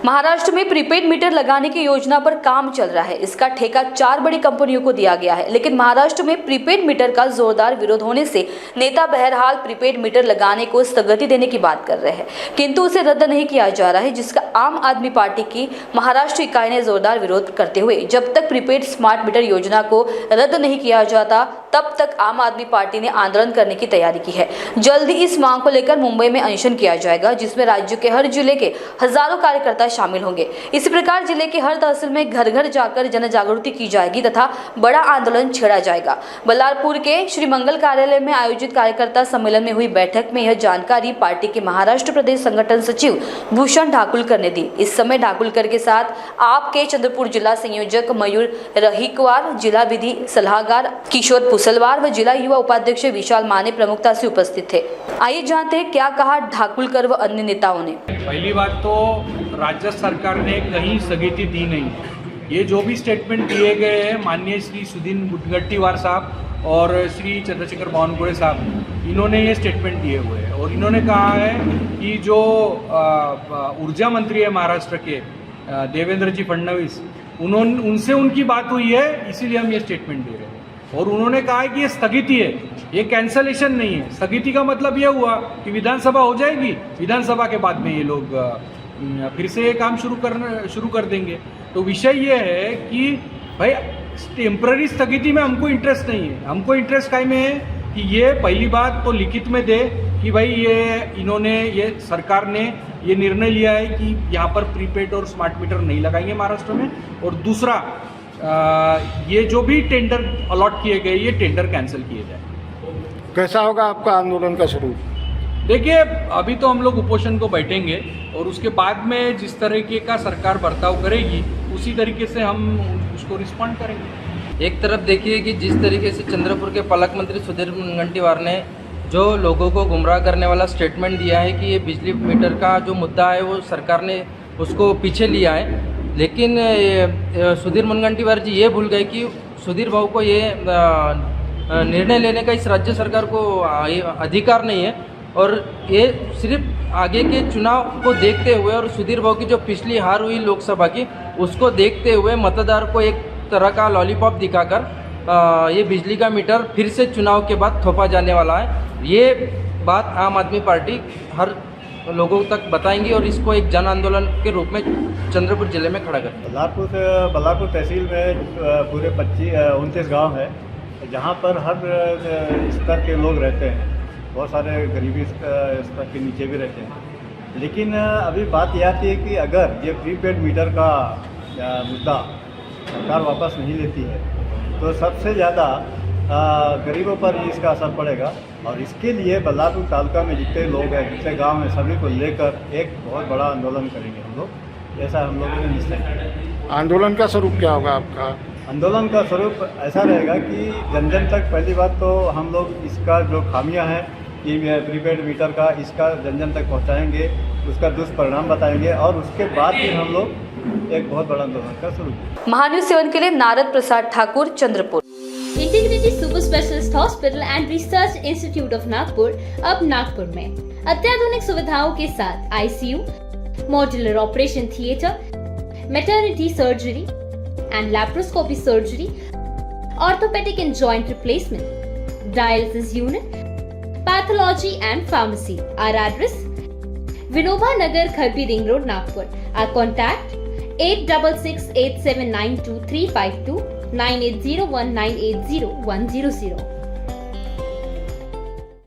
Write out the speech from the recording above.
महाराष्ट्र में prepaid meter लगाने की योजना पर काम चल रहा है। इसका ठेका 4 बड़ी कंपनियों को दिया गया है, लेकिन महाराष्ट्र में प्रीपेड मीटर का जोरदार विरोध होने से नेता बहरहाल प्रीपेड मीटर लगाने को स्थगिति देने की बात कर रहे हैं, किंतु उसे रद्द नहीं किया जा रहा है, जिसका आम आदमी पार्टी की महाराष्ट्र इकाई ने जोरदार विरोध करते हुए जब तक प्रीपेड स्मार्ट मीटर योजना को रद्द नहीं किया जाता तब तक आम आदमी पार्टी ने आंदोलन करने की तैयारी की है। जल्द ही इस मांग को लेकर मुंबई में अनशन किया जाएगा, जिसमें राज्य के हर जिले के हजारों कार्यकर्ता शामिल होंगे। इसी प्रकार जिले के हर तहसील में घर घर जाकर जन जागृति की जाएगी तथा बड़ा आंदोलन छेड़ा जाएगा। बल्लारपुर के श्री मंगल कार्यालय में आयोजित कार्यकर्ता सम्मेलन में हुई बैठक में यह जानकारी पार्टी के महाराष्ट्र प्रदेश संगठन सचिव भूषण ढाकुलकर ने दी। इस समय ढाकुलकर के साथ आपके चंद्रपुर जिला संयोजक मयूर रहीकवार, जिला विधि सलाहकार किशोर पुसलवार व जिला युवा उपाध्यक्ष विशाल माने प्रमुखता से उपस्थित थे। आइए जानते हैं क्या कहा ढाकुलकर व अन्य नेताओं ने। पहली बात तो राज्य सरकार ने कहीं स्थगिति दी नहीं। ये जो भी स्टेटमेंट दिए गए हैं माननीय श्री सुधीर मुनगंटीवार साहब और श्री चंद्रशेखर बावनकुळे साहब, इन्होंने ये स्टेटमेंट दिए हुए हैं और इन्होंने कहा है कि जो ऊर्जा मंत्री है महाराष्ट्र के देवेंद्र जी फडणवीस, उनसे उनकी बात हुई है, इसीलिए हम ये स्टेटमेंट दे रहे हैं। और उन्होंने कहा है कि ये स्थगिति है, ये कैंसलेशन नहीं है। स्थगिति का मतलब ये हुआ कि विधानसभा हो जाएगी, विधानसभा के बाद में ये लोग फिर से ये काम शुरू कर देंगे। तो विषय ये है कि भाई टेम्पररी स्थगिति में हमको इंटरेस्ट नहीं है। हमको इंटरेस्ट काय में है कि ये पहली बात तो लिखित में दे कि भाई ये सरकार ने ये निर्णय लिया है कि यहाँ पर प्रीपेड और स्मार्ट मीटर नहीं लगाएंगे महाराष्ट्र में। और दूसरा, ये जो भी टेंडर अलॉट किए गए ये टेंडर कैंसिल किए जाए। कैसा होगा आपका आंदोलन का स्वरूप? देखिए, अभी तो हम लोग उपोषण को बैठेंगे और उसके बाद में जिस तरीके का सरकार बर्ताव करेगी उसी तरीके से हम उसको रिस्पॉन्ड करेंगे। एक तरफ देखिए कि जिस तरीके से चंद्रपुर के पालक मंत्री सुधीर मुनगंटीवार ने जो लोगों को गुमराह करने वाला स्टेटमेंट दिया है कि ये बिजली मीटर का जो मुद्दा है वो सरकार ने उसको पीछे लिया है, लेकिन सुधीर मुनगंटीवार जी ये भूल गए कि सुधीर भाऊ को ये निर्णय लेने का इस राज्य सरकार को अधिकार नहीं है। और ये सिर्फ आगे के चुनाव को देखते हुए और सुधीर भाऊ की जो पिछली हार हुई लोकसभा की उसको देखते हुए मतदार को एक तरह का लॉलीपॉप दिखाकर ये बिजली का मीटर फिर से चुनाव के बाद थोपा जाने वाला है। ये बात आम आदमी पार्टी हर लोगों तक बताएंगी और इसको एक जन आंदोलन के रूप में चंद्रपुर जिले में खड़ा करेंगे। बल्लारपुर तहसील में पूरे 29 गांव है जहां पर हर स्तर के लोग रहते हैं। बहुत सारे गरीबी स्तर के नीचे भी रहते हैं। लेकिन अभी बात यह आती है कि अगर ये प्रीपेड मीटर का मुद्दा सरकार वापस नहीं लेती है तो सबसे ज़्यादा गरीबों पर ही इसका असर पड़ेगा। और इसके लिए बल्लारपुर तालुका में जितने लोग हैं, जितने गांव हैं, सभी को लेकर एक बहुत बड़ा आंदोलन करेंगे हम लोग। ऐसा हम लोगों ने निश्चय किया। आंदोलन का स्वरूप क्या होगा आपका? आंदोलन का स्वरूप ऐसा रहेगा कि जन जन तक पहली बात तो हम लोग इसका जो खामियां हैं कि प्रीपेड मीटर का, इसका जन जन तक पहुंचाएंगे, उसका दुष्परिणाम बताएंगे और उसके बाद फिर हम लोग एक बहुत बड़ा आंदोलन का स्वरूप। महान्यूज 7 के लिए Narad Prasad Thakur, Chandrapur. Integrity super specialist hospital and research institute of Nagpur अब नागपुर में अत्याधुनिक सुविधाओं के साथ ICU, modular operation theatre, maternity surgery and laparoscopy surgery, orthopedic and joint replacement, dialysis unit, pathology and pharmacy. Our address: Vinoba Nagar, Kharbi Ring Road, Nagpur. Our contact: 8668792352 9801980100.